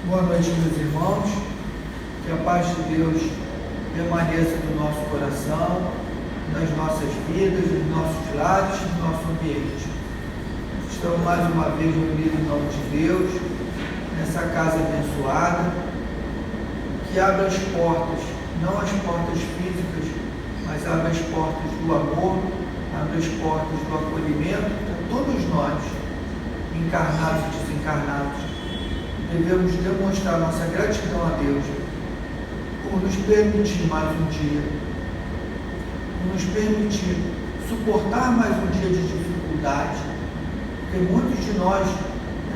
Boa noite, meus irmãos. Que a paz de Deus permaneça no nosso coração, nas nossas vidas, nos nossos lares, no nosso ambiente. Estamos mais uma vez reunidos em nome de Deus, nessa casa abençoada, que abre as portas, não as portas físicas, mas abre as portas do amor, abre as portas do acolhimento para todos nós, encarnados e desencarnados. Devemos demonstrar nossa gratidão a Deus por nos permitir mais um dia, por nos permitir suportar mais um dia de dificuldade, porque muitos de nós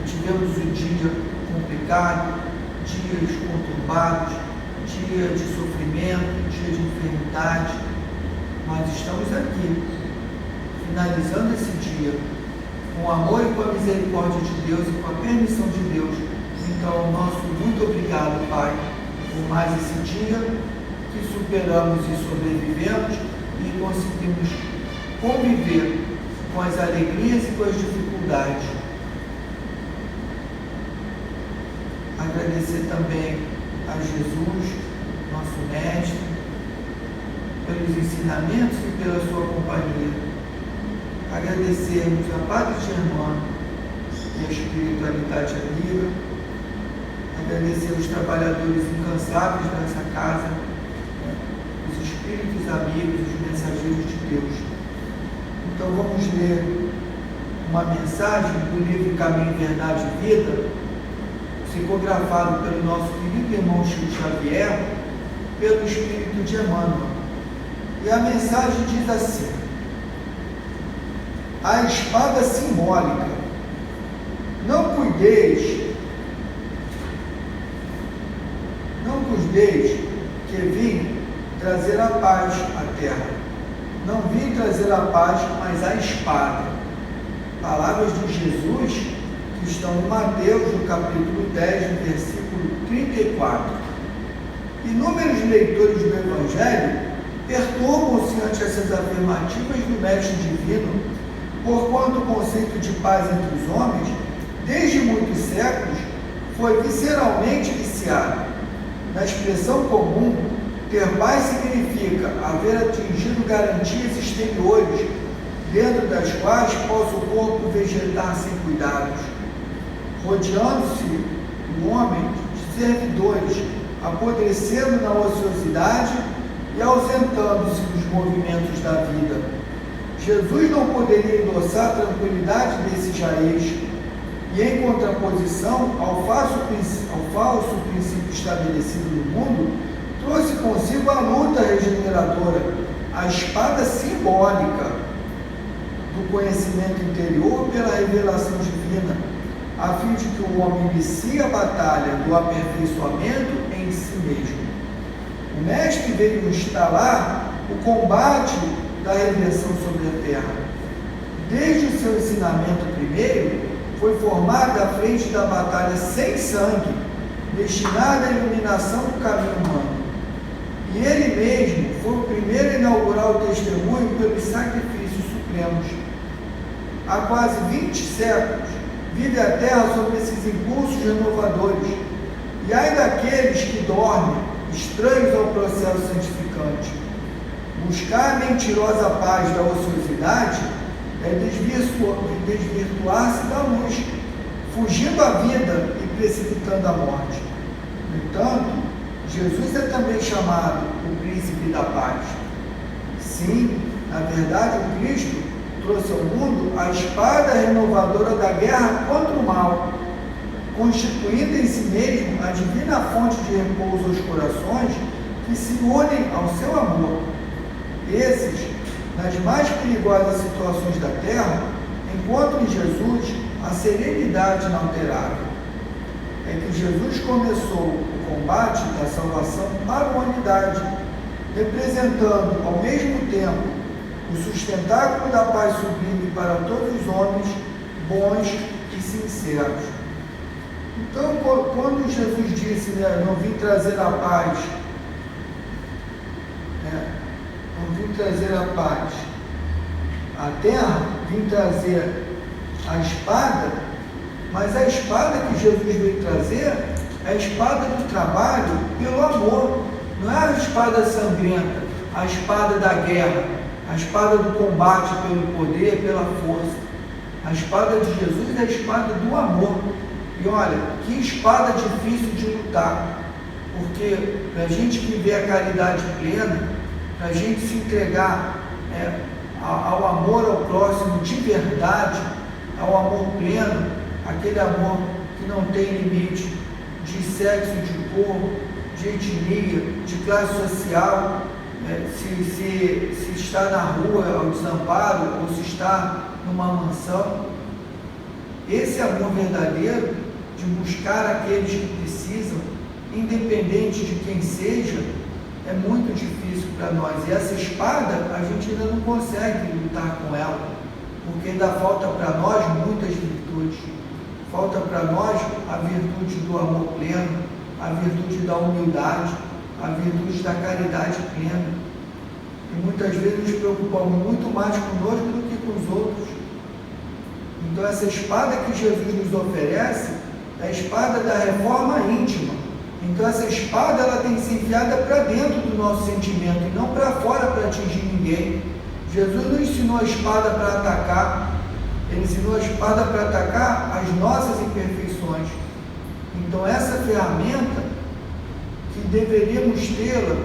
tivemos um dia complicado, dias conturbados, dia de sofrimento, dia de enfermidade, mas estamos aqui, finalizando esse dia, com o amor e com a misericórdia de Deus e com a permissão de Deus. Então, nosso muito obrigado, Pai, por mais esse dia que superamos e sobrevivemos e conseguimos conviver com as alegrias e com as dificuldades. Agradecer também a Jesus, nosso Mestre, pelos ensinamentos e pela sua companhia. Agradecermos a Padre Germano e a espiritualidade amiga. Agradecer os trabalhadores incansáveis dessa casa, os espíritos amigos, os mensageiros de Deus. Então vamos ler uma mensagem do livro Caminho, Verdade e Vida, psicografado pelo nosso querido irmão Chico Xavier, pelo Espírito de Emmanuel. E a mensagem diz assim: a espada simbólica. Não cuideis que vim trazer a paz à terra. Não vim trazer a paz, mas a espada. Palavras de Jesus que estão em Mateus, no capítulo 10, no versículo 34. Inúmeros leitores do Evangelho perturbam-se ante essas afirmativas do Mestre Divino, porquanto o conceito de paz entre os homens, desde muitos séculos, foi visceralmente viciado. Na expressão comum, ter paz significa haver atingido garantias exteriores, dentro das quais possa o corpo vegetar sem cuidados, rodeando-se o homem de servidores, apodrecendo na ociosidade e ausentando-se dos movimentos da vida. Jesus não poderia endossar a tranquilidade desse jaez, e em contraposição ao falso princípio estabelecido no mundo, trouxe consigo a luta regeneradora, a espada simbólica do conhecimento interior pela revelação divina, a fim de que o homem inicie a batalha do aperfeiçoamento em si mesmo. O Mestre veio instalar o combate da redenção sobre a terra. Desde o seu ensinamento primeiro, foi formada à frente da batalha sem sangue, destinada à iluminação do caminho humano. E ele mesmo foi o primeiro a inaugurar o testemunho pelos sacrifícios supremos. Há quase 20 séculos, vive a Terra sob esses impulsos renovadores, e ai daqueles que dormem, estranhos ao processo santificante. Buscar a mentirosa paz da ociosidade é desvirtuar-se da luz, fugindo à vida e precipitando a morte. No entanto, Jesus é também chamado o príncipe da paz. Sim, na verdade, o Cristo trouxe ao mundo a espada renovadora da guerra contra o mal, constituindo em si mesmo a divina fonte de repouso aos corações que se unem ao seu amor. Esses, nas mais perigosas situações da terra, encontram em Jesus a serenidade inalterável. É que Jesus começou o combate da salvação para a humanidade, representando ao mesmo tempo o sustentáculo da paz sublime para todos os homens bons e sinceros. Então, quando Jesus disse, não vim trazer a paz, não vim trazer a paz à terra, vim trazer a espada, mas a espada que Jesus veio trazer É a espada do trabalho pelo amor. Não é a espada sangrenta, a espada da guerra, a espada do combate pelo poder, pela força. A espada de Jesus é a espada do amor. E olha, que espada difícil de lutar. Porque para a gente viver a caridade plena, para a gente se entregar ao amor ao próximo de verdade, ao amor pleno, aquele amor que não tem limite de sexo, de cor, de etnia, de classe social, se está na rua ao desamparo ou se está numa mansão. Esse amor verdadeiro de buscar aqueles que precisam, independente de quem seja, é muito difícil para nós. E essa espada, a gente ainda não consegue lutar com ela, porque ainda falta para nós muitas virtudes. Falta para nós a virtude do amor pleno, a virtude da humildade, a virtude da caridade plena. E muitas vezes nos preocupamos muito mais conosco do que com os outros. Então essa espada que Jesus nos oferece é a espada da reforma íntima. Então essa espada ela tem que ser enfiada para dentro do nosso sentimento e não para fora para atingir ninguém. Jesus não ensinou a espada para atacar, ele ensinou a espada para atacar as nossas imperfeições. Então essa ferramenta que deveríamos tê-la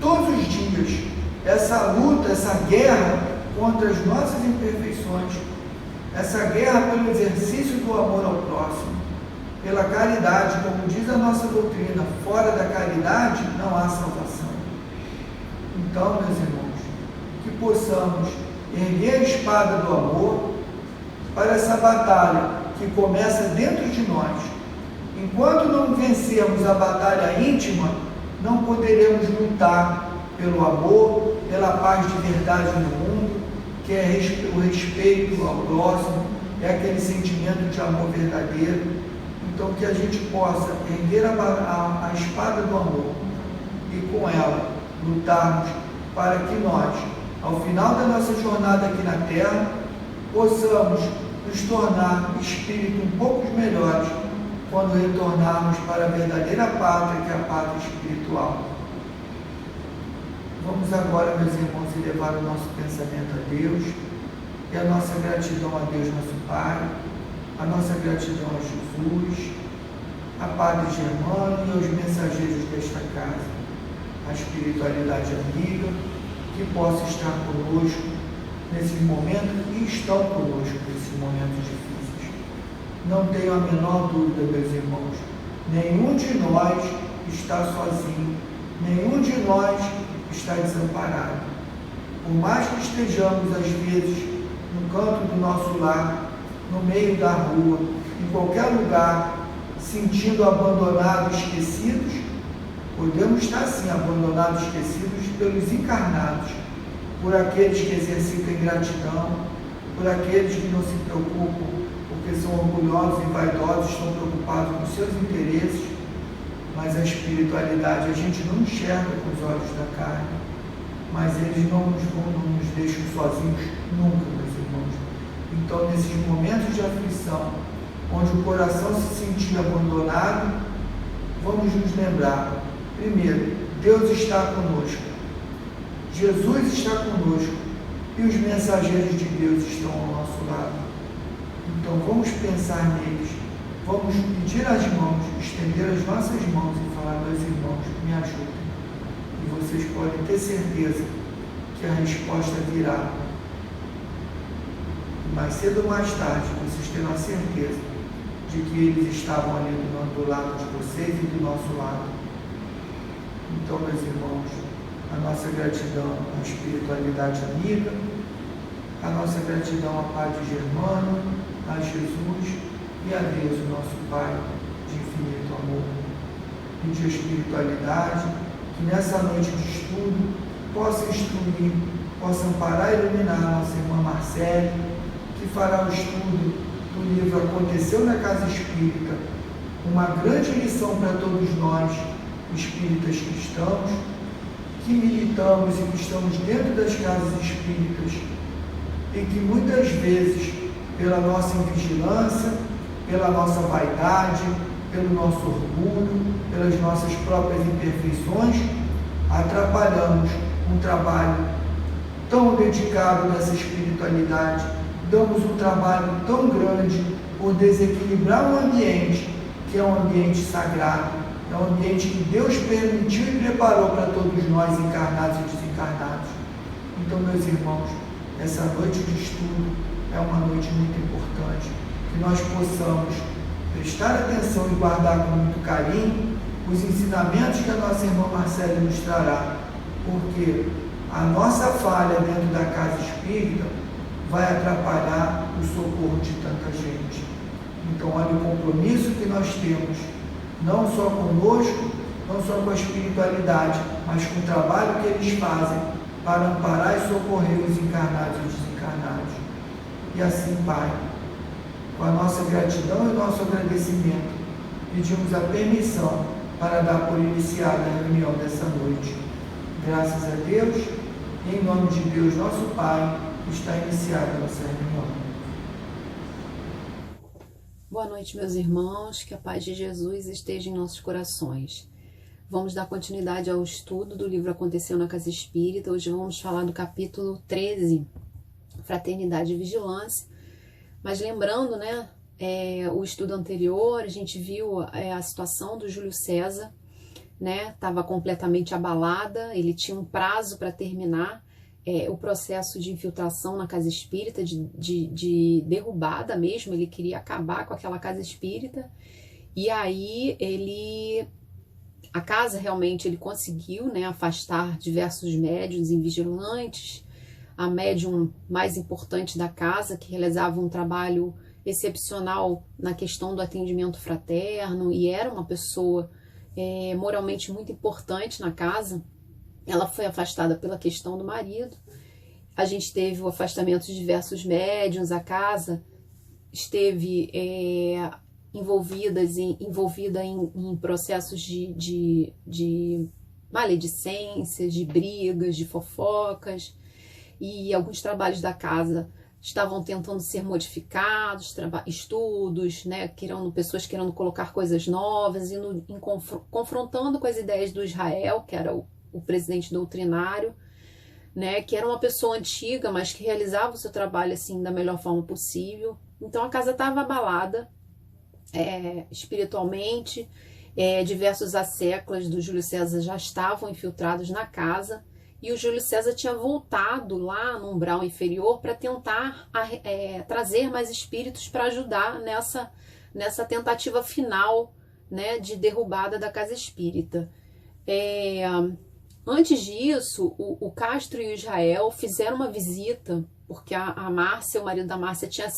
todos os dias, essa luta, essa guerra contra as nossas imperfeições, essa guerra pelo exercício do amor ao próximo, pela caridade, como diz a nossa doutrina, fora da caridade não há salvação. Então, meus irmãos, que possamos erguer a espada do amor para essa batalha que começa dentro de nós. Enquanto não vencermos a batalha íntima, não poderemos lutar pelo amor, pela paz de verdade no mundo, que é o respeito ao próximo, é aquele sentimento de amor verdadeiro. Então, que a gente possa erguer a espada do amor e com ela lutarmos para que nós, ao final da nossa jornada aqui na Terra, possamos nos tornar espíritos um pouco melhores quando retornarmos para a verdadeira pátria, que é a pátria espiritual. Vamos agora, meus irmãos, elevar o nosso pensamento a Deus e a nossa gratidão a Deus, nosso Pai, a nossa gratidão a Jesus, a Padre Germano e aos mensageiros desta casa, a espiritualidade amiga, que possa estar conosco nesses momentos e estão conosco nesses momentos difíceis. Não tenho a menor dúvida, meus irmãos, nenhum de nós está sozinho, nenhum de nós está desamparado. Por mais que estejamos, às vezes, no canto do nosso lar, no meio da rua, em qualquer lugar, sentindo abandonados, esquecidos, podemos estar sim abandonados, esquecidos pelos encarnados, por aqueles que exercitam ingratidão, por aqueles que não se preocupam, porque são orgulhosos e vaidosos, estão preocupados com seus interesses, mas a espiritualidade a gente não enxerga com os olhos da carne, mas eles não nos deixam sozinhos nunca, meus irmãos. Então, nesses momentos de aflição, onde o coração se sentir abandonado, vamos nos lembrar, primeiro, Deus está conosco, Jesus está conosco e os mensageiros de Deus estão ao nosso lado. Então, vamos pensar neles, vamos pedir as mãos, estender as nossas mãos e falar: meus irmãos, me ajudem. E vocês podem ter certeza que a resposta virá. Mais cedo ou mais tarde, vocês terão a certeza de que eles estavam ali do lado de vocês e do nosso lado. Então, meus irmãos, a nossa gratidão à espiritualidade amiga, a nossa gratidão à Padre Germano, a Jesus e a Deus, o nosso Pai de infinito amor. Pedir a espiritualidade que nessa noite de estudo possa instruir, possa amparar e iluminar a nossa irmã Marcele, que fará o estudo do livro Aconteceu na Casa Espírita, uma grande lição para todos nós, espíritas cristãos, que militamos e que estamos dentro das casas espíritas e que muitas vezes, pela nossa invigilância, pela nossa vaidade, pelo nosso orgulho, pelas nossas próprias imperfeições, atrapalhamos um trabalho tão dedicado nessa espiritualidade, damos um trabalho tão grande por desequilibrar um ambiente que é um ambiente sagrado, é um ambiente que Deus permitiu e preparou para todos nós, encarnados e desencarnados. Então, meus irmãos, essa noite de estudo é uma noite muito importante, que nós possamos prestar atenção e guardar com muito carinho os ensinamentos que a nossa irmã Marcele nos trará, porque a nossa falha dentro da casa espírita vai atrapalhar o socorro de tanta gente. Então, olha o compromisso que nós temos, não só conosco, não só com a espiritualidade, mas com o trabalho que eles fazem para amparar e socorrer os encarnados e os desencarnados. E assim, Pai, com a nossa gratidão e o nosso agradecimento, pedimos a permissão para dar por iniciada a reunião dessa noite. Graças a Deus, em nome de Deus, nosso Pai, está iniciada a nossa reunião. Boa noite, meus irmãos, que a paz de Jesus esteja em nossos corações. Vamos dar continuidade ao estudo do livro Aconteceu na Casa Espírita. Hoje vamos falar do capítulo 13, Fraternidade e Vigilância. Mas lembrando, né, o estudo anterior, a gente viu a situação do Júlio César, né, estava completamente abalada, ele tinha um prazo para terminar o processo de infiltração na casa espírita, de derrubada mesmo, ele queria acabar com aquela casa espírita, e aí a casa realmente ele conseguiu, né, afastar diversos médiuns e vigilantes, a médium mais importante da casa, que realizava um trabalho excepcional na questão do atendimento fraterno, e era uma pessoa moralmente muito importante na casa. Ela foi afastada pela questão do marido. A gente teve o afastamento de diversos médiuns, a casa esteve envolvida em processos de maledicências, de brigas, de fofocas, e alguns trabalhos da casa estavam tentando ser modificados, estudos, né, pessoas querendo colocar coisas novas, confrontando com as ideias do Israel, que era o presidente doutrinário, né, que era uma pessoa antiga, mas que realizava o seu trabalho assim da melhor forma possível. Então a casa estava abalada espiritualmente, diversos asséculos do Júlio César já estavam infiltrados na casa, e o Júlio César tinha voltado lá no umbral inferior para tentar trazer mais espíritos para ajudar nessa tentativa final, né, de derrubada da casa espírita. Antes disso, o Castro e o Israel fizeram uma visita, porque a Márcia, o marido da Márcia, tinha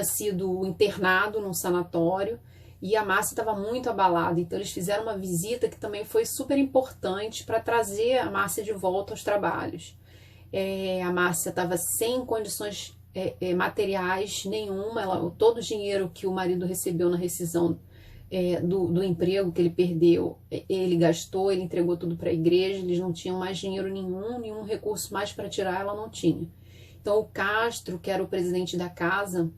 sido internado num sanatório, e a Márcia estava muito abalada, então eles fizeram uma visita que também foi super importante para trazer a Márcia de volta aos trabalhos. A Márcia estava sem condições materiais nenhuma, todo o dinheiro que o marido recebeu na rescisão do emprego que ele perdeu, ele gastou, ele entregou tudo para a igreja, eles não tinham mais dinheiro nenhum recurso mais para tirar, ela não tinha. Então o Castro, que era o presidente da casa,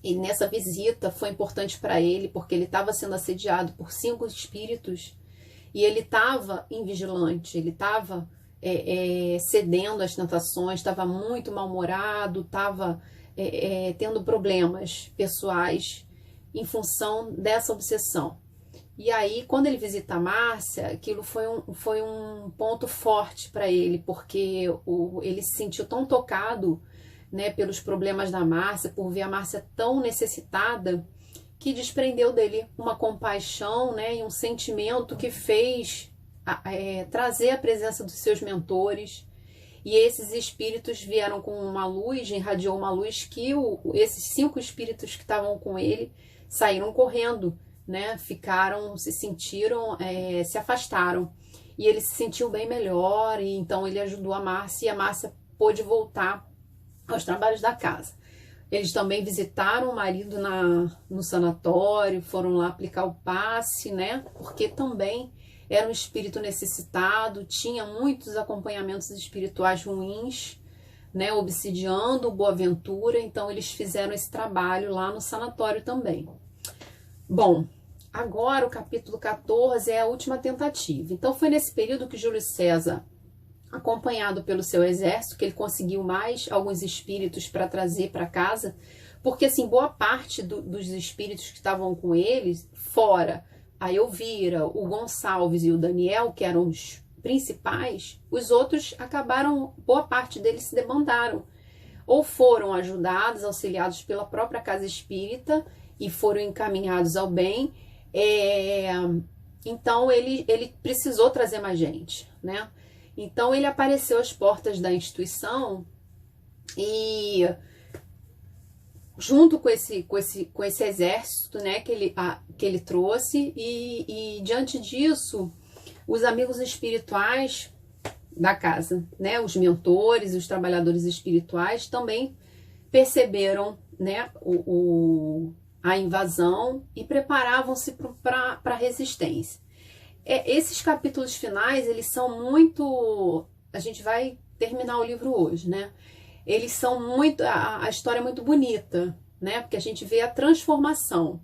e nessa visita foi importante para ele, porque ele estava sendo assediado por 5 espíritos, e ele estava invigilante, ele estava cedendo às tentações, estava muito mal-humorado, estava tendo problemas pessoais em função dessa obsessão. E aí, quando ele visita a Márcia, aquilo foi um ponto forte para ele, porque ele se sentiu tão tocado, né, pelos problemas da Márcia, por ver a Márcia tão necessitada, que desprendeu dele uma compaixão, né, e um sentimento que fez trazer a presença dos seus mentores. E esses espíritos vieram com uma luz, irradiou uma luz que esses 5 espíritos que estavam com ele saíram correndo, né, se afastaram. E ele se sentiu bem melhor, e então ele ajudou a Márcia, e a Márcia pôde voltar aos trabalhos da casa. Eles também visitaram o marido no sanatório, foram lá aplicar o passe, né? Porque também era um espírito necessitado, tinha muitos acompanhamentos espirituais ruins, né? Obsidiando o Boaventura, então eles fizeram esse trabalho lá no sanatório também. Bom, agora o capítulo 14 é a última tentativa. Então foi nesse período que Júlio César, acompanhado pelo seu exército, que ele conseguiu mais alguns espíritos para trazer para casa, porque assim, boa parte dos espíritos que estavam com eles, fora a Elvira, o Gonçalves e o Daniel, que eram os principais, os outros acabaram, boa parte deles se debandaram, ou foram ajudados, auxiliados pela própria casa espírita e foram encaminhados ao bem. Então ele precisou trazer mais gente, né? Então ele apareceu às portas da instituição e junto com esse exército, né, que ele trouxe, e diante disso, os amigos espirituais da casa, né, os mentores, os trabalhadores espirituais também perceberam, né, a invasão e preparavam-se para a resistência. Esses capítulos finais, eles são muito... A gente vai terminar o livro hoje, né? Eles são muito... A história é muito bonita, né? Porque a gente vê a transformação.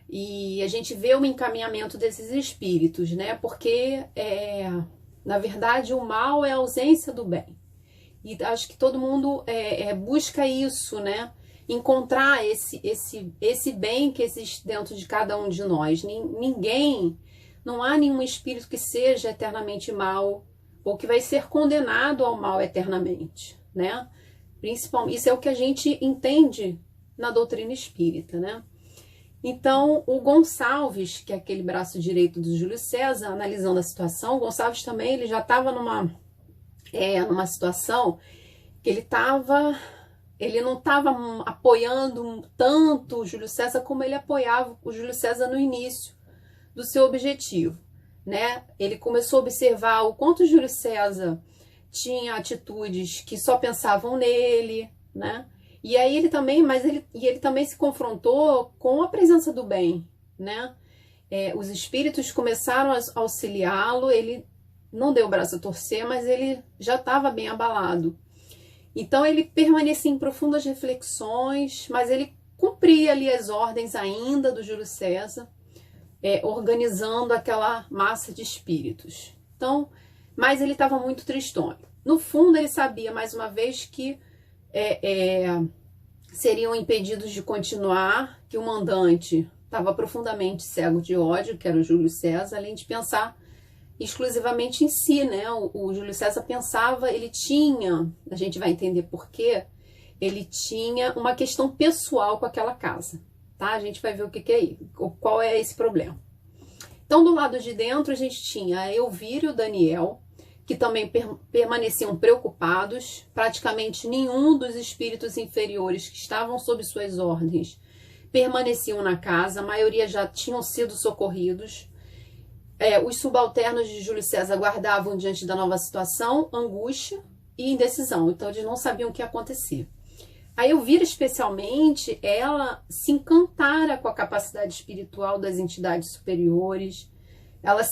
E a gente vê o encaminhamento desses espíritos, né? Porque, na verdade, o mal é a ausência do bem. E acho que todo mundo busca isso, né? Encontrar esse bem que existe dentro de cada um de nós. Não há nenhum espírito que seja eternamente mal ou que vai ser condenado ao mal eternamente, né? Principalmente, isso é o que a gente entende na doutrina espírita, né? Então, o Gonçalves, que é aquele braço direito do Júlio César, analisando a situação, o Gonçalves também, ele já estava numa situação que ele não estava apoiando tanto o Júlio César como ele apoiava o Júlio César no início do seu objetivo, né? Ele começou a observar o quanto o Júlio César tinha atitudes que só pensavam nele, né? E aí ele também se confrontou com a presença do bem, né? Os espíritos começaram a auxiliá-lo, ele não deu o braço a torcer, mas ele já estava bem abalado. Então ele permanecia em profundas reflexões, mas ele cumpria ali as ordens ainda do Júlio César, organizando aquela massa de espíritos. Então, mas ele estava muito tristonho. No fundo, ele sabia, mais uma vez, que seriam impedidos de continuar, que o mandante estava profundamente cego de ódio, que era o Júlio César, além de pensar exclusivamente em si, né? O Júlio César pensava, ele tinha, a gente vai entender por quê, ele tinha uma questão pessoal com aquela casa, tá? A gente vai ver o que é isso, qual é esse problema. Então, do lado de dentro, a gente tinha a Elvira e o Daniel, que também permaneciam preocupados. Praticamente nenhum dos espíritos inferiores que estavam sob suas ordens permaneciam na casa, a maioria já tinham sido socorridos. Os subalternos de Júlio César guardavam diante da nova situação angústia e indecisão, então eles não sabiam o que ia acontecer. A Elvira, especialmente, ela se encantara com a capacidade espiritual das entidades superiores. Ela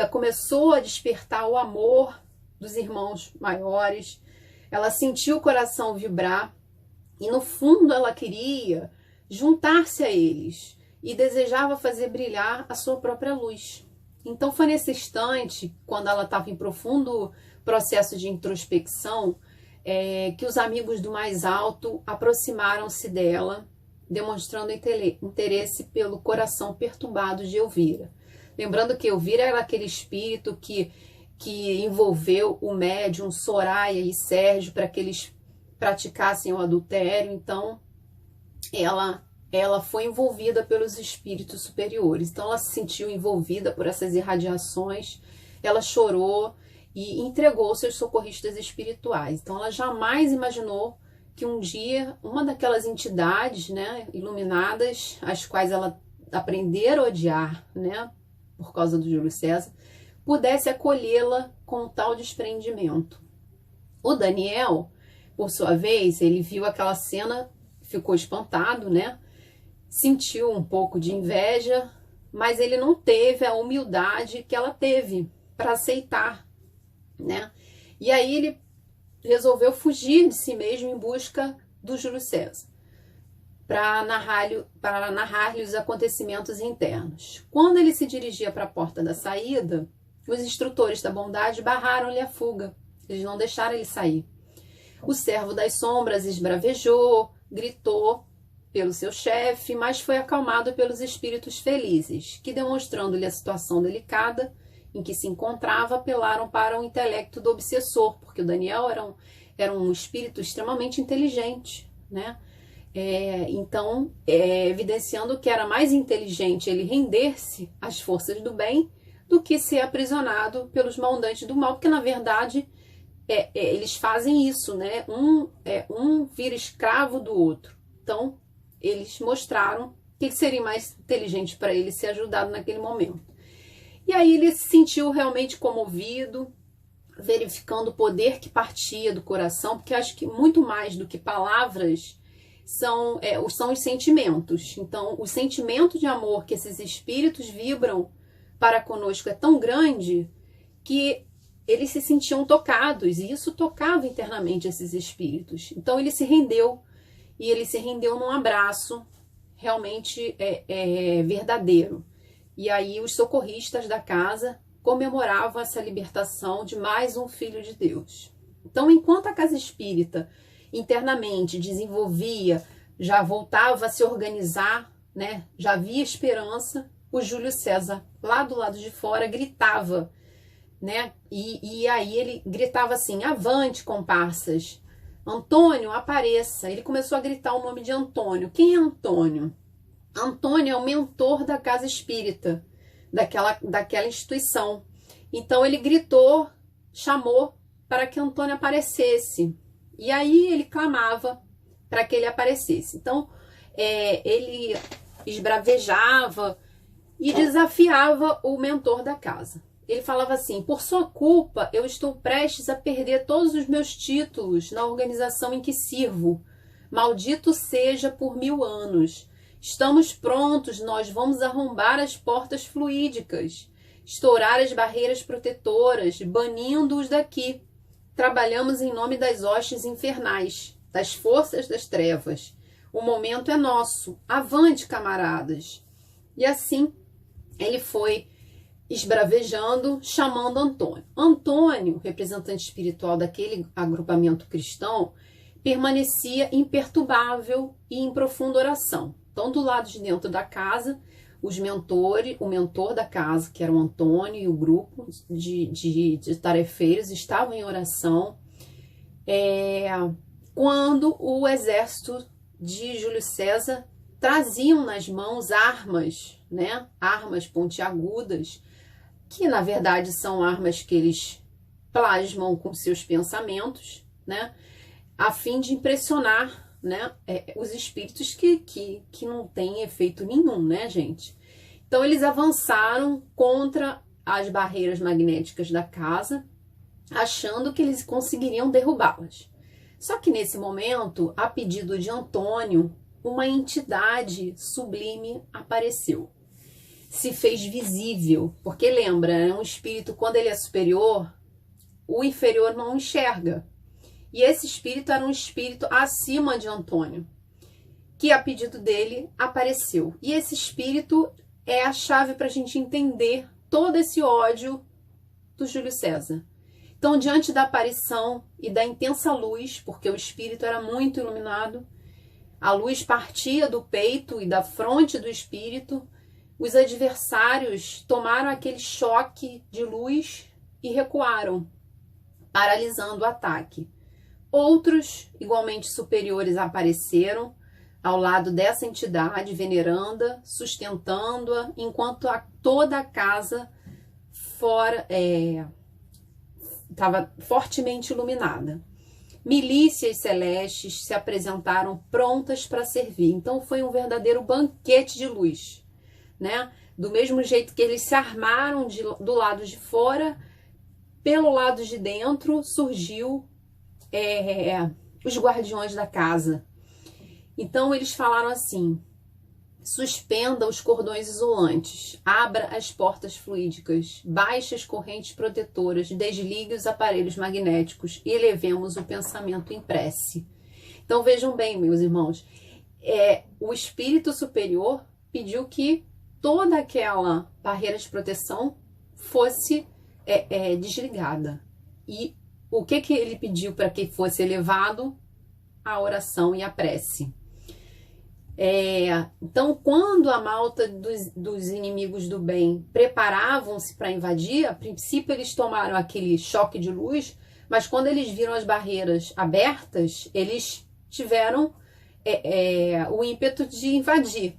começou a despertar o amor dos irmãos maiores. Ela sentiu o coração vibrar e, no fundo, ela queria juntar-se a eles e desejava fazer brilhar a sua própria luz. Então, foi nesse instante, quando ela estava em profundo processo de introspecção, que os amigos do mais alto aproximaram-se dela, demonstrando interesse pelo coração perturbado de Elvira. Lembrando que Elvira era aquele espírito que envolveu o médium Soraya e Sérgio para que eles praticassem o adultério. Então, ela foi envolvida pelos espíritos superiores. Então, ela se sentiu envolvida por essas irradiações, ela chorou e entregou seus socorristas espirituais. Então, ela jamais imaginou que um dia uma daquelas entidades, né, iluminadas, as quais ela aprendera a odiar, né, por causa do Júlio César, pudesse acolhê-la com tal desprendimento. O Daniel, por sua vez, ele viu aquela cena, ficou espantado, né, sentiu um pouco de inveja, mas ele não teve a humildade que ela teve para aceitar, né? E aí ele resolveu fugir de si mesmo em busca do Júlio César. para narrar-lhe os acontecimentos internos. Quando ele se dirigia para a porta da saída, os instrutores da bondade barraram-lhe a fuga. Eles não deixaram ele sair. O servo das sombras esbravejou, gritou pelo seu chefe, mas foi acalmado pelos espíritos felizes, que, demonstrando-lhe a situação delicada em que se encontrava, apelaram para o intelecto do obsessor, porque o Daniel era um espírito extremamente inteligente, né? Então, evidenciando que era mais inteligente ele render-se às forças do bem do que ser aprisionado pelos mandantes do mal, porque na verdade eles fazem isso, né? Um vira escravo do outro. Então, eles mostraram que seria mais inteligente para ele ser ajudado naquele momento. E aí ele se sentiu realmente comovido, verificando o poder que partia do coração, porque acho que muito mais do que palavras são os sentimentos. Então, o sentimento de amor que esses espíritos vibram para conosco é tão grande que eles se sentiam tocados, e isso tocava internamente esses espíritos. Então ele se rendeu, e ele se rendeu num abraço realmente verdadeiro. E aí os socorristas da casa comemoravam essa libertação de mais um filho de Deus. Então, enquanto a casa espírita internamente desenvolvia, já voltava a se organizar, né? Já havia esperança, o Júlio César, lá do lado de fora, gritava, né? E aí ele gritava assim: avante, comparsas, Antônio, apareça. Ele começou a gritar o nome de Antônio. Quem é Antônio? Antônio é o mentor da casa espírita, daquela instituição. Então ele gritou, chamou para que Antônio aparecesse. E aí ele clamava para que ele aparecesse. Então ele esbravejava e desafiava o mentor da casa. Ele falava assim: por sua culpa, eu estou prestes a perder todos os meus títulos na organização em que sirvo. Maldito seja por 1000 anos. Estamos prontos, nós vamos arrombar as portas fluídicas, estourar as barreiras protetoras, banindo-os daqui. Trabalhamos em nome das hostes infernais, das forças das trevas. O momento é nosso. Avante, camaradas. E assim ele foi esbravejando, chamando Antônio. Antônio, representante espiritual daquele agrupamento cristão, permanecia imperturbável e em profunda oração. Então, do lado de dentro da casa, o mentor da casa, que era o Antônio, e o grupo de tarefeiros estavam em oração, quando o exército de Júlio César traziam nas mãos armas, né? Armas pontiagudas, que na verdade são armas que eles plasmam com seus pensamentos, né? A fim de impressionar, né, os espíritos que não têm efeito nenhum, né, gente? Então eles avançaram contra as barreiras magnéticas da casa, achando que eles conseguiriam derrubá-las. Só que nesse momento, a pedido de Antônio, uma entidade sublime apareceu. Se fez visível, porque lembra, um espírito, quando ele é superior, o inferior não enxerga. E esse espírito era um espírito acima de Antônio, que a pedido dele apareceu. E esse espírito é a chave para a gente entender todo esse ódio do Júlio César. Então, diante da aparição e da intensa luz, porque o espírito era muito iluminado, a luz partia do peito e da fronte do espírito, os adversários tomaram aquele choque de luz e recuaram, paralisando o ataque. Outros, igualmente superiores, apareceram ao lado dessa entidade, veneranda, sustentando-a, enquanto toda a casa estava fortemente iluminada. Milícias celestes se apresentaram prontas para servir. Então foi um verdadeiro banquete de luz, né? Do mesmo jeito que eles se armaram do lado de fora, pelo lado de dentro surgiu os guardiões da casa. Então eles falaram assim: suspenda os cordões isolantes, abra as portas fluídicas, baixe as correntes protetoras, desligue os aparelhos magnéticos e elevemos o pensamento em prece. Então vejam bem, meus irmãos, o espírito superior pediu que toda aquela barreira de proteção fosse desligada. E o que ele pediu para que fosse elevado? A oração e a prece. Então, quando a malta dos inimigos do bem preparavam-se para invadir, a princípio eles tomaram aquele choque de luz, mas quando eles viram as barreiras abertas, eles tiveram o ímpeto de invadir.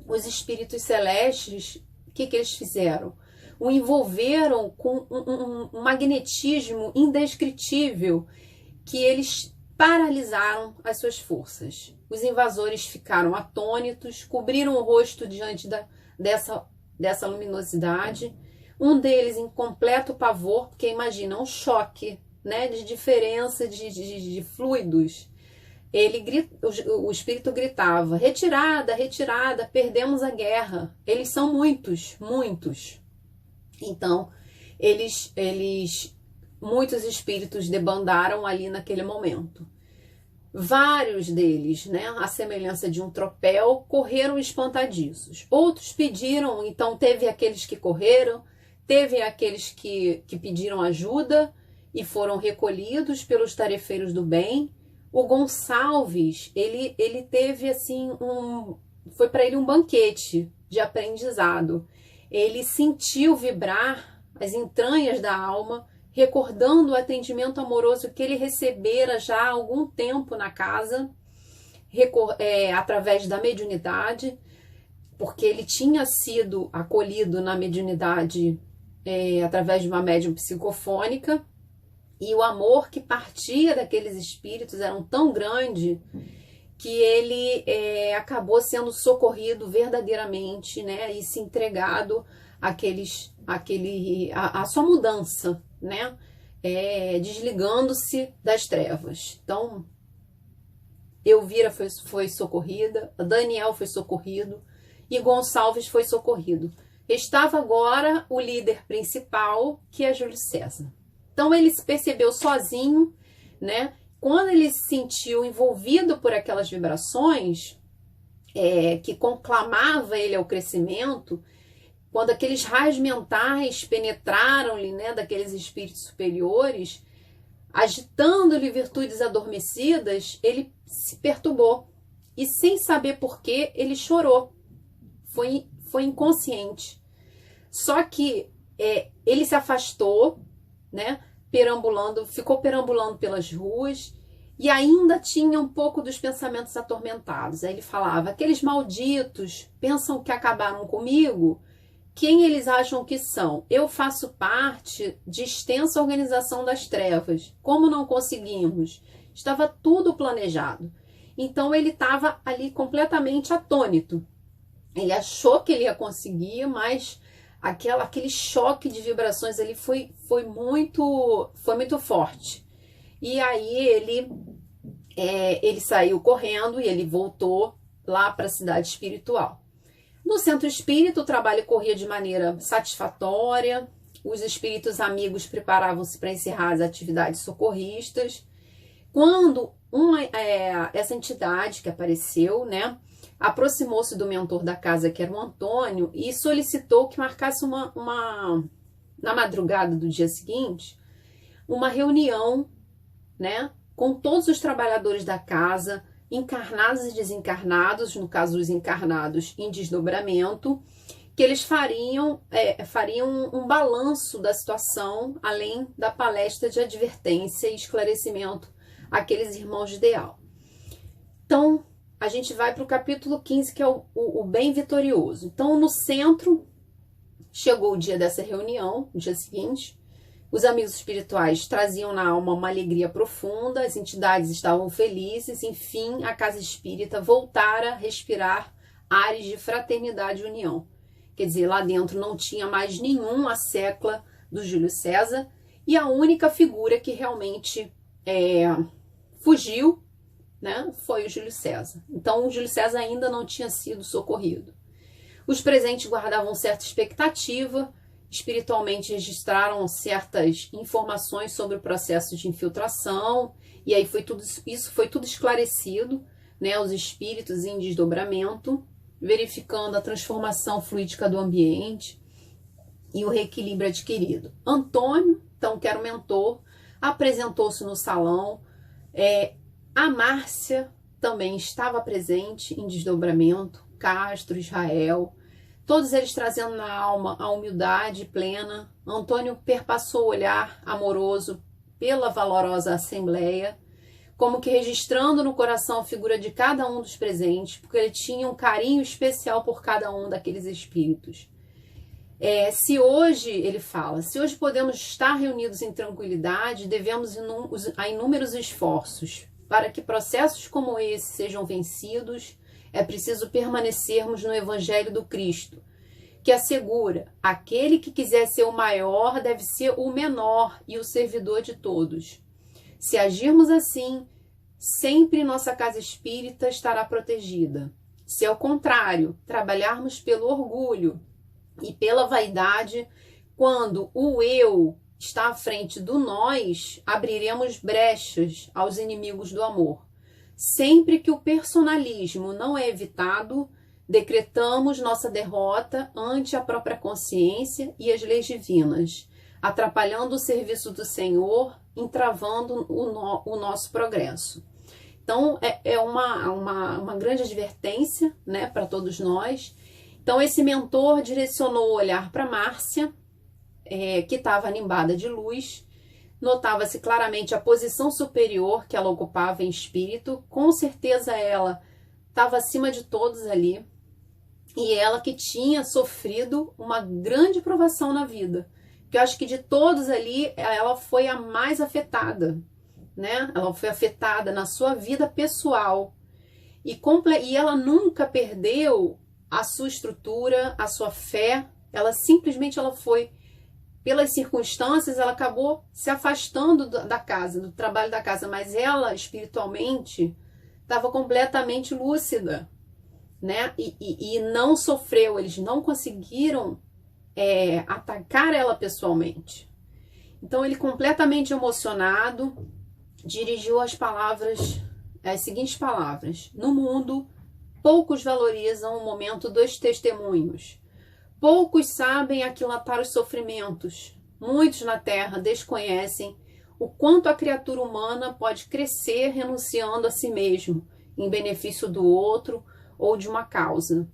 Os espíritos celestes, o que eles fizeram? O envolveram com um magnetismo indescritível que eles paralisaram as suas forças. Os invasores ficaram atônitos, cobriram o rosto diante dessa luminosidade. Um deles em completo pavor, porque imagina um choque, né, de diferença de fluidos. O espírito gritava: retirada, retirada, perdemos a guerra. Eles são muitos, muitos. Então, muitos espíritos debandaram ali naquele momento. Vários deles, né, à semelhança de um tropel, correram espantadiços. Outros pediram, então teve aqueles que correram, teve aqueles que pediram ajuda e foram recolhidos pelos tarefeiros do bem. O Gonçalves, ele teve assim foi para ele um banquete de aprendizado. Ele sentiu vibrar as entranhas da alma, recordando o atendimento amoroso que ele recebera já há algum tempo na casa, através da mediunidade, porque ele tinha sido acolhido na mediunidade através de uma médium psicofônica, e o amor que partia daqueles espíritos era tão grande que ele acabou sendo socorrido verdadeiramente, né, e se entregado à sua mudança, né, desligando-se das trevas. Então, Elvira foi socorrida, Daniel foi socorrido e Gonçalves foi socorrido. Estava agora o líder principal, que é Júlio César. Então ele se percebeu sozinho, né? Quando ele se sentiu envolvido por aquelas vibrações que conclamava ele ao crescimento, quando aqueles raios mentais penetraram-lhe, né, daqueles espíritos superiores, agitando-lhe virtudes adormecidas, ele se perturbou. E sem saber por quê, ele chorou. Foi inconsciente. Só que ele se afastou, né, ficou perambulando pelas ruas e ainda tinha um pouco dos pensamentos atormentados. Aí ele falava: aqueles malditos pensam que acabaram comigo? Quem eles acham que são? Eu faço parte de extensa organização das trevas. Como não conseguimos? Estava tudo planejado. Então ele estava ali completamente atônito. Ele achou que ele ia conseguir, mas aquele choque de vibrações ali foi muito forte. E aí ele saiu correndo e ele voltou lá para a cidade espiritual. No centro espírita, o trabalho corria de maneira satisfatória. Os espíritos amigos preparavam-se para encerrar as atividades socorristas. Quando essa entidade que apareceu, né, aproximou-se do mentor da casa, que era o Antônio, e solicitou que marcasse na madrugada do dia seguinte, uma reunião, né, com todos os trabalhadores da casa, encarnados e desencarnados, no caso os encarnados em desdobramento, que eles fariam um balanço da situação, além da palestra de advertência e esclarecimento àqueles irmãos de ideal. Então, a gente vai para o capítulo 15, que é o bem vitorioso. Então, no centro, chegou o dia dessa reunião, o dia seguinte. Os amigos espirituais traziam na alma uma alegria profunda, as entidades estavam felizes, enfim, a casa espírita voltara a respirar ares de fraternidade e união. Quer dizer, lá dentro não tinha mais nenhum assecla do Júlio César, e a única figura que realmente fugiu, né, foi o Júlio César. Então, o Júlio César ainda não tinha sido socorrido. Os presentes guardavam certa expectativa, espiritualmente registraram certas informações sobre o processo de infiltração, e aí isso foi tudo esclarecido né, os espíritos em desdobramento, verificando a transformação fluídica do ambiente e o reequilíbrio adquirido. Antônio, então, que era o mentor, apresentou-se no salão. A Márcia também estava presente em desdobramento, Castro, Israel, todos eles trazendo na alma a humildade plena. Antônio perpassou o olhar amoroso pela valorosa assembleia, como que registrando no coração a figura de cada um dos presentes, porque ele tinha um carinho especial por cada um daqueles espíritos. Se hoje, ele fala, se hoje podemos estar reunidos em tranquilidade, devemos a inúmeros esforços. Para que processos como esse sejam vencidos, é preciso permanecermos no Evangelho do Cristo, que assegura: aquele que quiser ser o maior deve ser o menor e o servidor de todos. Se agirmos assim, sempre nossa casa espírita estará protegida. Se, ao contrário, trabalharmos pelo orgulho e pela vaidade, quando o eu está à frente do nós, abriremos brechas aos inimigos do amor. Sempre que o personalismo não é evitado, decretamos nossa derrota ante a própria consciência e as leis divinas, atrapalhando o serviço do Senhor, entravando o nosso progresso. Então, é uma grande advertência, né, para todos nós. Então, esse mentor direcionou o olhar para Márcia, que estava nimbada de luz. Notava-se claramente a posição superior que ela ocupava em espírito. Com certeza ela estava acima de todos ali. E ela que tinha sofrido uma grande provação na vida. Que eu acho que de todos ali, ela foi a mais afetada, né? Ela foi afetada na sua vida pessoal. E ela nunca perdeu a sua estrutura, a sua fé. Ela simplesmente foi... Pelas circunstâncias, ela acabou se afastando da casa, do trabalho da casa, mas ela, espiritualmente, estava completamente lúcida, né? E não sofreu, eles não conseguiram atacar ela pessoalmente. Então, ele, completamente emocionado, dirigiu as seguintes palavras: no mundo, poucos valorizam o momento dos testemunhos. Poucos sabem aquilatar os sofrimentos. Muitos na Terra desconhecem o quanto a criatura humana pode crescer renunciando a si mesmo, em benefício do outro ou de uma causa.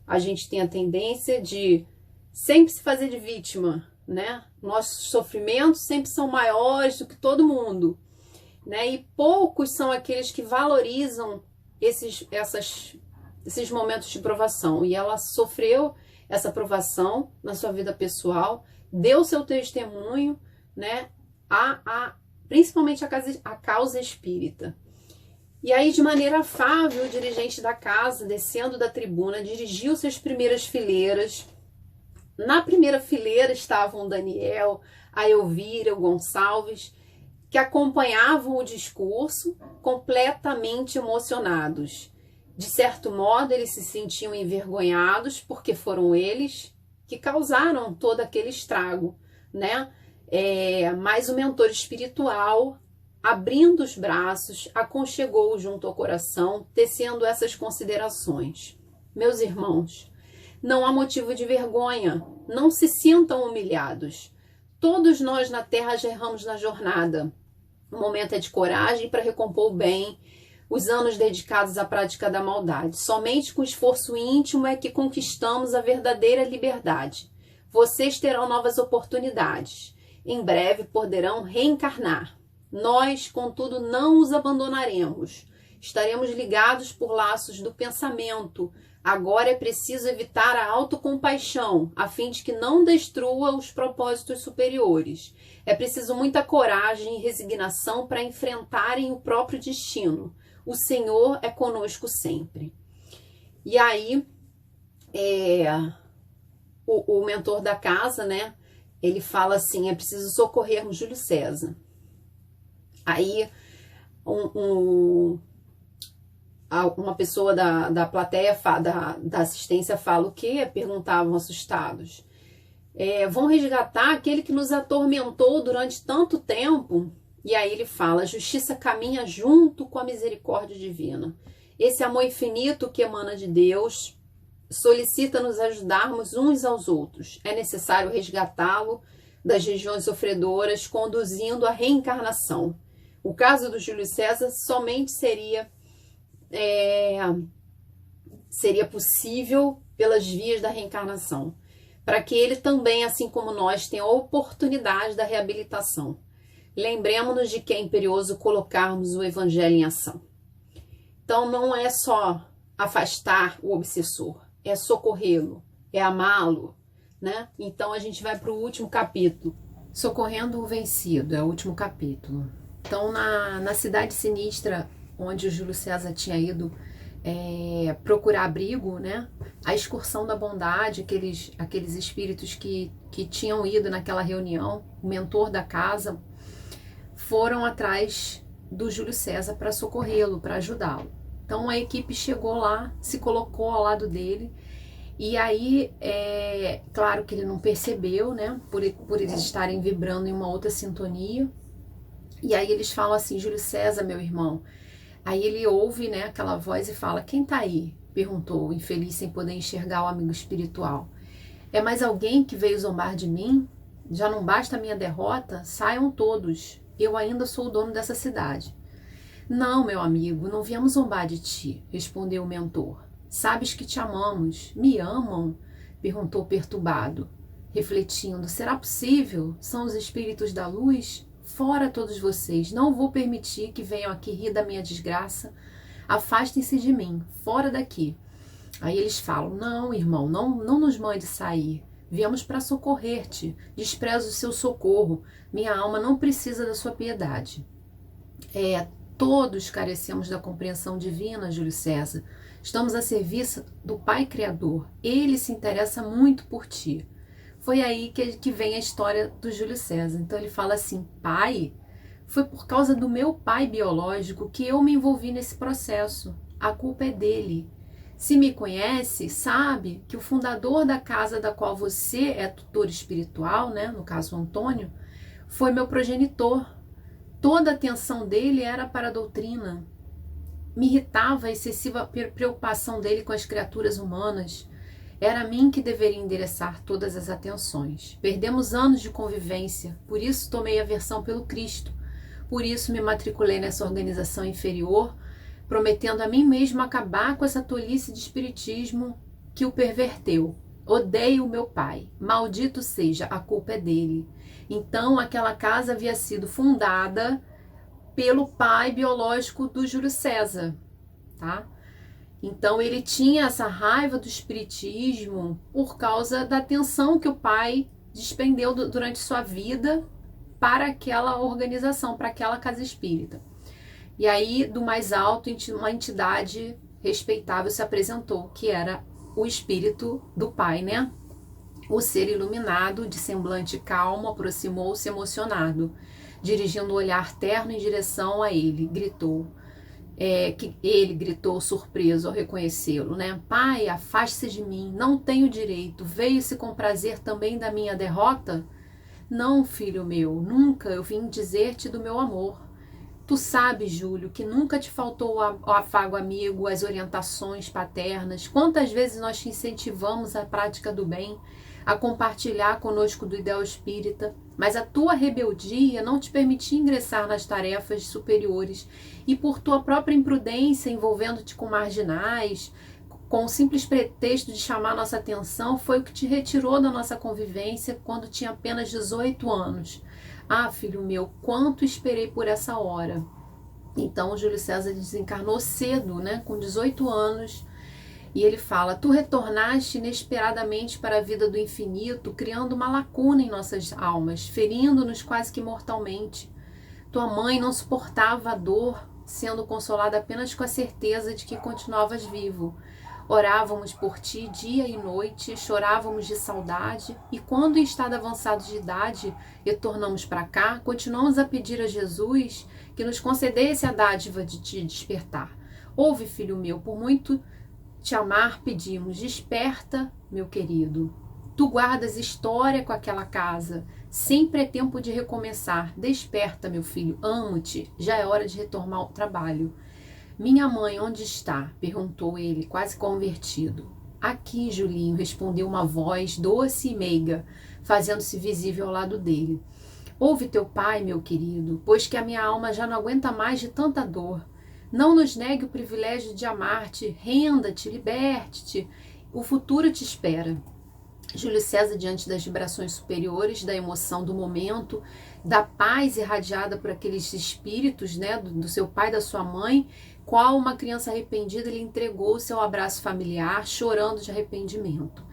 A gente tem a tendência de sempre se fazer de vítima, né? Nossos sofrimentos sempre são maiores do que todo mundo, né? E poucos são aqueles que valorizam esses momentos de provação. E ela sofreu essa provação na sua vida pessoal, deu seu testemunho, né, principalmente a causa espírita. E aí, de maneira afável, o dirigente da casa, descendo da tribuna, dirigiu-se às primeiras fileiras. Na primeira fileira estavam o Daniel, a Elvira, o Gonçalves, que acompanhavam o discurso, completamente emocionados. De certo modo, eles se sentiam envergonhados, porque foram eles que causaram todo aquele estrago, né? Mas o mentor espiritual, abrindo os braços, aconchegou-o junto ao coração, tecendo essas considerações. Meus irmãos, não há motivo de vergonha, não se sintam humilhados. Todos nós na Terra já erramos na jornada. O momento é de coragem para recompor o bem, os anos dedicados à prática da maldade. Somente com esforço íntimo é que conquistamos a verdadeira liberdade. Vocês terão novas oportunidades. Em breve poderão reencarnar. Nós, contudo, não os abandonaremos. Estaremos ligados por laços do pensamento. Agora é preciso evitar a autocompaixão, a fim de que não destrua os propósitos superiores. É preciso muita coragem e resignação para enfrentarem o próprio destino. O Senhor é conosco sempre. E aí, o mentor da casa, né? Ele fala assim: é preciso socorrermos Júlio César. Aí, uma pessoa da plateia, da assistência, fala o quê? Perguntavam assustados. Vão resgatar aquele que nos atormentou durante tanto tempo? E aí ele fala: a justiça caminha junto com a misericórdia divina. Esse amor infinito que emana de Deus solicita nos ajudarmos uns aos outros. É necessário resgatá-lo das regiões sofredoras, conduzindo à reencarnação. O caso do Júlio César somente seria possível pelas vias da reencarnação, para que ele também, assim como nós, tenha a oportunidade da reabilitação. Lembremos-nos de que é imperioso colocarmos o Evangelho em ação. Então não é só afastar o obsessor, é socorrê-lo, é amá-lo, né? Então a gente vai para o último capítulo. Socorrendo o vencido, é o último capítulo. Então na cidade sinistra onde o Júlio César tinha ido procurar abrigo, né? A excursão da bondade, aqueles espíritos que tinham ido naquela reunião, o mentor da casa, foram atrás do Júlio César para socorrê-lo, para ajudá-lo. Então a equipe chegou lá, se colocou ao lado dele, e aí, claro que ele não percebeu, né? Por eles estarem vibrando em uma outra sintonia. E aí eles falam assim: Júlio César, meu irmão. Aí ele ouve, né, aquela voz e fala: quem tá aí? Perguntou, infeliz sem poder enxergar o amigo espiritual. É mais alguém que veio zombar de mim? Já não basta a minha derrota? Saiam todos. Eu ainda sou o dono dessa cidade. Não, meu amigo, não viemos zombar de ti, respondeu o mentor. Sabes que te amamos. Me amam? Perguntou perturbado, refletindo. Será possível? São os espíritos da luz? Fora todos vocês, não vou permitir que venham aqui rir da minha desgraça. Afastem-se de mim, fora daqui. Aí eles falam: não, irmão, não nos mande sair. Viemos para socorrer-te. Desprezo o seu socorro. Minha alma não precisa da sua piedade. Todos carecemos da compreensão divina, Júlio César. Estamos a serviço do Pai Criador. Ele se interessa muito por ti. Foi aí que vem a história do Júlio César. Então ele fala assim: pai, foi por causa do meu pai biológico que eu me envolvi nesse processo. A culpa é dele. Se me conhece, sabe que o fundador da casa da qual você é tutor espiritual, né, no caso Antônio, foi meu progenitor. Toda a atenção dele era para a doutrina. Me irritava a excessiva preocupação dele com as criaturas humanas. Era a mim que deveria endereçar todas as atenções. Perdemos anos de convivência, por isso tomei aversão pelo Cristo. Por isso me matriculei nessa organização inferior, prometendo a mim mesmo acabar com essa tolice de espiritismo que o perverteu. Odeio o meu pai, maldito seja, a culpa é dele. Então aquela casa havia sido fundada pelo pai biológico do Júlio César, tá? Então ele tinha essa raiva do espiritismo por causa da atenção que o pai despendeu durante sua vida para aquela organização, para aquela casa espírita. E aí, do mais alto, uma entidade respeitável se apresentou, que era o espírito do pai, né? O ser iluminado, de semblante calmo, aproximou-se emocionado, dirigindo o olhar terno em direção a ele, gritou. Que ele gritou surpreso ao reconhecê-lo, né? Pai, afaste-se de mim, não tenho direito, veio se comprazer também da minha derrota? Não, filho meu, nunca eu vim dizer-te do meu amor. Tu sabes, Júlio, que nunca te faltou o afago amigo, as orientações paternas. Quantas vezes nós te incentivamos à prática do bem, a compartilhar conosco do ideal espírita, mas a tua rebeldia não te permitia ingressar nas tarefas superiores e por tua própria imprudência, envolvendo-te com marginais, com o simples pretexto de chamar nossa atenção, foi o que te retirou da nossa convivência quando tinha apenas 18 anos. Ah, filho meu, quanto esperei por essa hora. Então o Júlio César desencarnou cedo, né, com 18 anos, e ele fala: tu retornaste inesperadamente para a vida do infinito, criando uma lacuna em nossas almas, ferindo-nos quase que mortalmente. Tua mãe não suportava a dor, sendo consolada apenas com a certeza de que continuavas vivo. Orávamos por ti dia e noite, chorávamos de saudade, e quando em estado avançado de idade retornamos para cá, continuamos a pedir a Jesus que nos concedesse a dádiva de te despertar. Ouve, filho meu, por muito te amar, pedimos, desperta, meu querido. Tu guardas história com aquela casa, sempre é tempo de recomeçar. Desperta, meu filho, amo-te, já é hora de retomar ao trabalho. Minha mãe, onde está? Perguntou ele, quase convertido. Aqui, Julinho, respondeu uma voz doce e meiga, fazendo-se visível ao lado dele. Ouve teu pai, meu querido, pois que a minha alma já não aguenta mais de tanta dor. Não nos negue o privilégio de amar-te, renda-te, liberte-te. O futuro te espera. Júlio César, diante das vibrações superiores, da emoção do momento, da paz irradiada por aqueles espíritos, né, do seu pai e da sua mãe, qual uma criança arrependida, ele entregou o seu abraço familiar, chorando de arrependimento.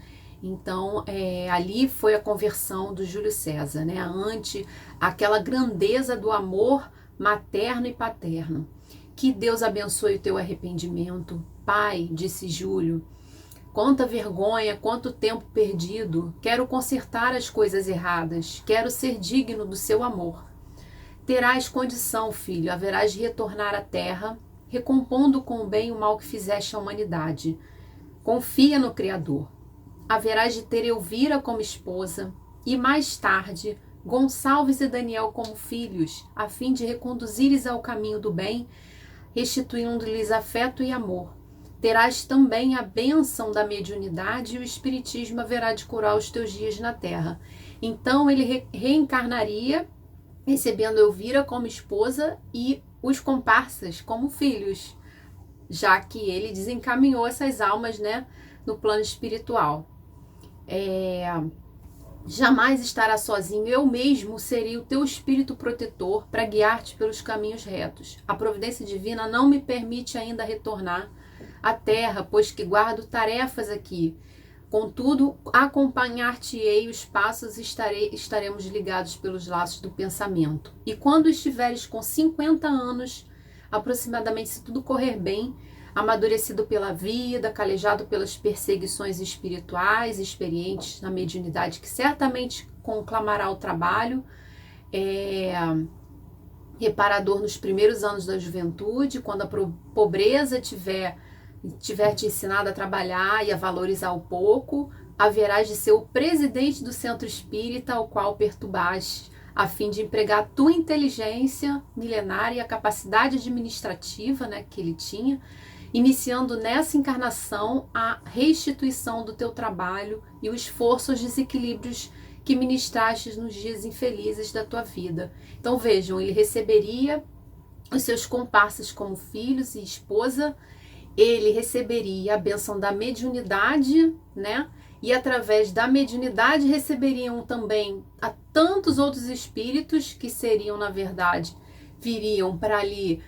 Então, ali foi a conversão do Júlio César, né, ante aquela grandeza do amor materno e paterno. Que Deus abençoe o teu arrependimento. Pai, disse Júlio, quanta vergonha, quanto tempo perdido. Quero consertar as coisas erradas. Quero ser digno do seu amor. Terás condição, filho, haverás de retornar à terra, recompondo com o bem o mal que fizeste à humanidade. Confia no Criador. Haverás de ter Elvira como esposa e, mais tarde, Gonçalves e Daniel como filhos, a fim de reconduzires ao caminho do bem, restituindo-lhes afeto e amor. Terás também a bênção da mediunidade e o espiritismo haverá de curar os teus dias na terra. Então ele reencarnaria, recebendo Elvira como esposa e os comparsas como filhos, já que ele desencaminhou essas almas, né, no plano espiritual. Jamais estará sozinho, eu mesmo serei o teu espírito protetor para guiar-te pelos caminhos retos. A providência divina não me permite ainda retornar à terra, pois que guardo tarefas aqui. Contudo, acompanhar-te-ei os passos e estaremos ligados pelos laços do pensamento. E quando estiveres com 50 anos, aproximadamente, se tudo correr bem, amadurecido pela vida, calejado pelas perseguições espirituais, experientes na mediunidade, que certamente conclamará o trabalho, reparador nos primeiros anos da juventude, quando a pobreza tiver te ensinado a trabalhar e a valorizar o pouco, haverás de ser o presidente do centro espírita ao qual perturbaste, a fim de empregar a tua inteligência milenária e a capacidade administrativa, né, que ele tinha, iniciando nessa encarnação a restituição do teu trabalho e o esforço aos desequilíbrios que ministraste nos dias infelizes da tua vida. Então vejam, ele receberia os seus comparsas como filhos e esposa, ele receberia a bênção da mediunidade, né? E através da mediunidade receberiam também a tantos outros espíritos que seriam, na verdade, viriam para lhe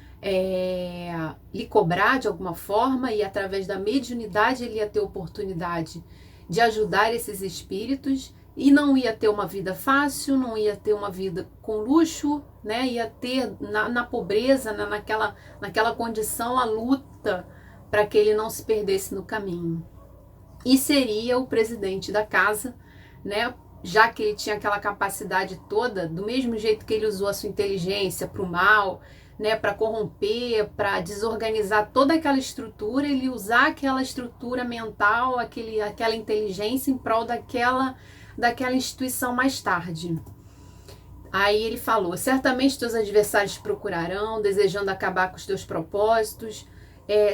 cobrar de alguma forma, e através da mediunidade ele ia ter oportunidade de ajudar esses espíritos, e não ia ter uma vida fácil, não ia ter uma vida com luxo, né? Ia ter na pobreza, naquela condição, a luta para que ele não se perdesse no caminho. E seria o presidente da casa, né? Já que ele tinha aquela capacidade toda, do mesmo jeito que ele usou a sua inteligência para o mal, né, para corromper, para desorganizar toda aquela estrutura, ele usar aquela estrutura mental, aquela inteligência em prol daquela instituição mais tarde. Aí ele falou, certamente teus adversários te procurarão, desejando acabar com os teus propósitos,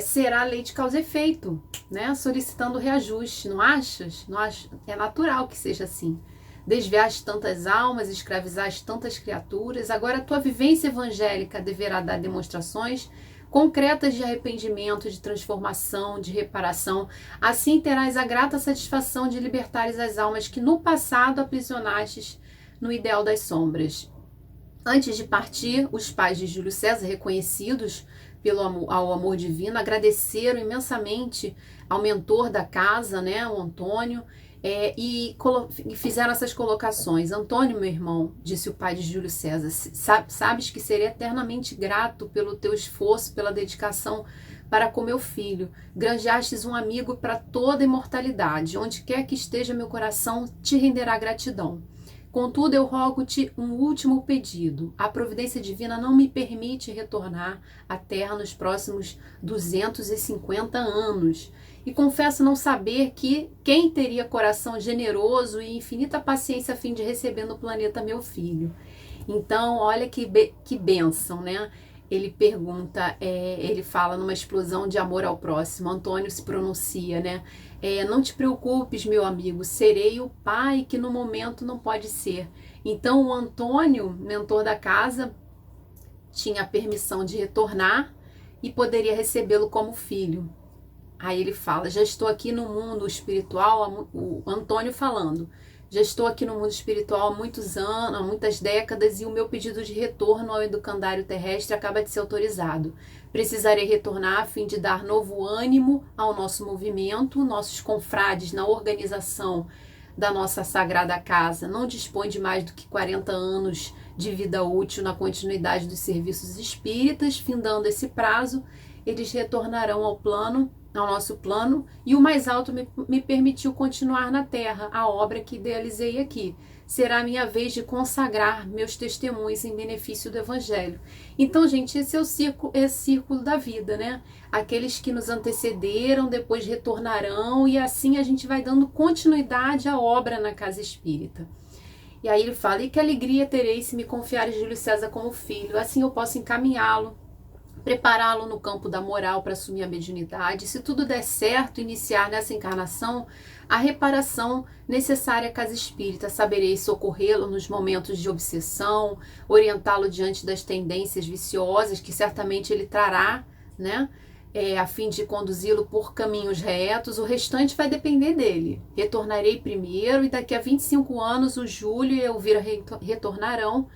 será lei de causa e efeito, né, solicitando reajuste, não achas? Não acho, é natural que seja assim. Desviaste tantas almas, escravizaste tantas criaturas, agora a tua vivência evangélica deverá dar demonstrações concretas de arrependimento, de transformação, de reparação. Assim terás a grata satisfação de libertares as almas que no passado aprisionastes no ideal das sombras. Antes de partir, os pais de Júlio César, reconhecidos ao amor divino, agradeceram imensamente ao mentor da casa, né, o Antônio, e fizeram essas colocações. Antônio, meu irmão, disse o pai de Júlio César, sabes que serei eternamente grato pelo teu esforço, pela dedicação para com meu filho. Granjeastes um amigo para toda a imortalidade. Onde quer que esteja meu coração, te renderá gratidão. Contudo, eu rogo-te um último pedido. A providência divina não me permite retornar à terra nos próximos 250 anos. E confesso não saber quem teria coração generoso e infinita paciência a fim de receber no planeta meu filho. Então, olha que bênção, né? ele pergunta, ele fala numa explosão de amor ao próximo, Antônio se pronuncia, né? Não te preocupes, meu amigo, serei o pai que no momento não pode ser. Então o Antônio, mentor da casa, tinha a permissão de retornar e poderia recebê-lo como filho. Aí ele fala, já estou aqui no mundo espiritual, o Antônio falando, já estou aqui no mundo espiritual há muitos anos, há muitas décadas, e o meu pedido de retorno ao educandário terrestre acaba de ser autorizado. Precisarei retornar a fim de dar novo ânimo ao nosso movimento. Nossos confrades na organização da nossa sagrada casa não dispõem de mais do que 40 anos de vida útil na continuidade dos serviços espíritas. Findando esse prazo, eles retornarão ao nosso plano, e o mais alto me permitiu continuar na terra a obra que idealizei aqui. Será a minha vez de consagrar meus testemunhos em benefício do Evangelho. Então, gente, esse é o círculo da vida, né? Aqueles que nos antecederam, depois retornarão, e assim a gente vai dando continuidade à obra na casa espírita. E aí ele fala, e que alegria terei se me confiares Júlio César como filho, assim eu posso encaminhá-lo, prepará-lo no campo da moral para assumir a mediunidade. Se tudo der certo, iniciar nessa encarnação a reparação necessária à casa espírita. Saberei socorrê-lo nos momentos de obsessão, orientá-lo diante das tendências viciosas que certamente ele trará, né? A fim de conduzi-lo por caminhos retos. O restante vai depender dele. Retornarei primeiro, e daqui a 25 anos o Júlio e a Elvira retornarão,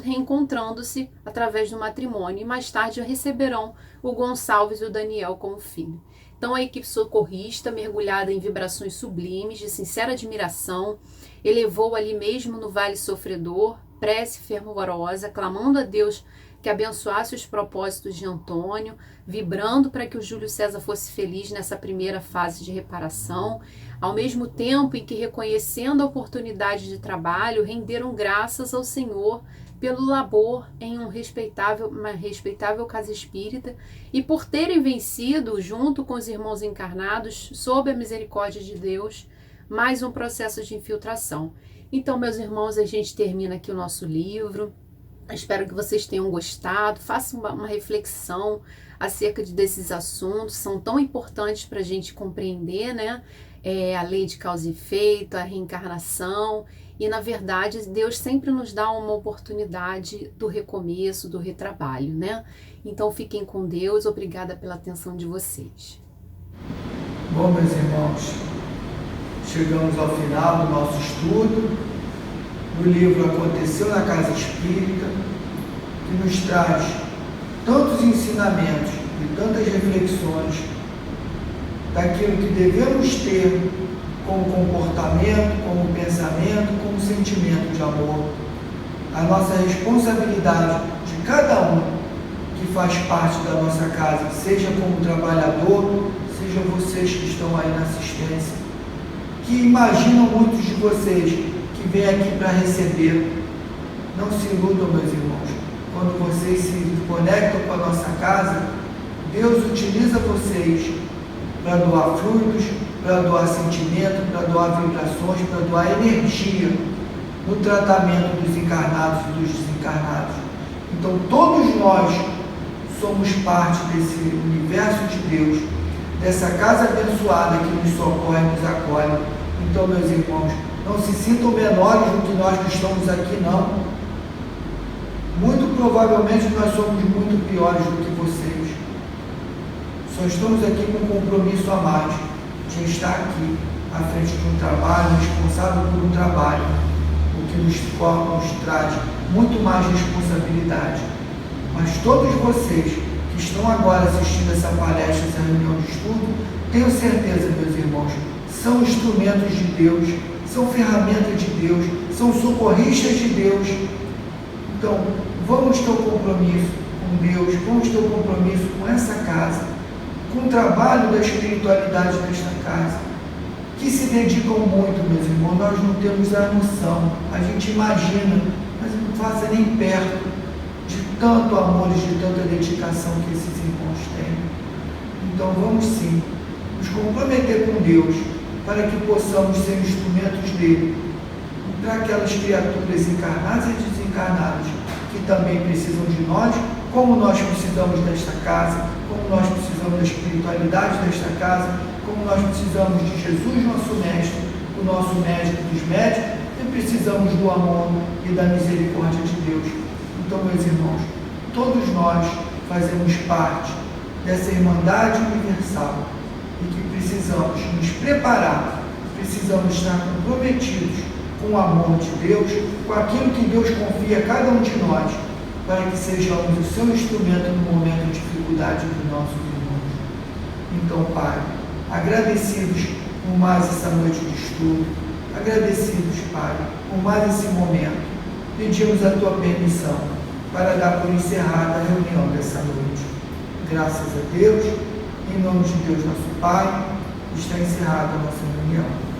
reencontrando-se através do matrimônio, e mais tarde receberão o Gonçalves e o Daniel como filho. Então a equipe socorrista, mergulhada em vibrações sublimes, de sincera admiração, elevou ali mesmo no Vale Sofredor, prece fervorosa, clamando a Deus que abençoasse os propósitos de Antônio, vibrando para que o Júlio César fosse feliz nessa primeira fase de reparação, ao mesmo tempo em que, reconhecendo a oportunidade de trabalho, renderam graças ao Senhor pelo labor em uma respeitável casa espírita, e por terem vencido, junto com os irmãos encarnados, sob a misericórdia de Deus, mais um processo de infiltração. Então, meus irmãos, a gente termina aqui o nosso livro. Espero que vocês tenham gostado. Façam uma reflexão acerca desses assuntos, são tão importantes para a gente compreender, né? A lei de causa e efeito, a reencarnação, e na verdade Deus sempre nos dá uma oportunidade do recomeço, do retrabalho, né? Então fiquem com Deus, obrigada pela atenção de vocês. Bom, meus irmãos, chegamos ao final do nosso estudo do livro Aconteceu na Casa Espírita, que nos traz tantos ensinamentos e tantas reflexões daquilo que devemos ter como comportamento, como pensamento, como sentimento de amor. A nossa responsabilidade de cada um que faz parte da nossa casa, seja como trabalhador, seja vocês que estão aí na assistência, que imaginam muitos de vocês que vêm aqui para receber. Não se iludam, meus irmãos. Quando vocês se conectam com a nossa casa, Deus utiliza vocês para doar frutos, para doar sentimento, para doar vibrações, para doar energia no tratamento dos encarnados e dos desencarnados. Então todos nós somos parte desse universo de Deus, dessa casa abençoada que nos socorre e nos acolhe. Então, meus irmãos, não se sintam menores do que nós que estamos aqui, não. Muito provavelmente nós somos muito piores do que vocês. Só estamos aqui com um compromisso a mais de estar aqui à frente de um trabalho, responsável por um trabalho, o que nos traz muito mais responsabilidade. Mas todos vocês que estão agora assistindo essa palestra, essa reunião de estudo, tenho certeza, meus irmãos, são instrumentos de Deus, são ferramentas de Deus, são socorristas de Deus. Então, vamos ter um compromisso com Deus, vamos ter um compromisso com essa casa, com o trabalho da espiritualidade desta casa, que se dedicam muito, meus irmãos. Nós não temos a noção, a gente imagina, mas não faça nem perto de tanto amor e de tanta dedicação que esses irmãos têm. Então vamos sim nos comprometer com Deus, para que possamos ser instrumentos dele, para aquelas criaturas encarnadas e desencarnadas, que também precisam de nós, como nós precisamos desta casa, como nós precisamos da espiritualidade desta casa, como nós precisamos de Jesus, nosso mestre, o nosso médico dos médicos, e precisamos do amor e da misericórdia de Deus. Então, meus irmãos, todos nós fazemos parte dessa irmandade universal e que precisamos nos preparar, precisamos estar comprometidos com o amor de Deus, com aquilo que Deus confia a cada um de nós, para que sejamos o seu instrumento no momento de dificuldade dos nossos irmãos. Então, Pai, agradecidos por mais essa noite de estudo, agradecidos, Pai, por mais esse momento, pedimos a Tua permissão para dar por encerrada a reunião dessa noite. Graças a Deus, em nome de Deus nosso Pai, está encerrada a nossa reunião.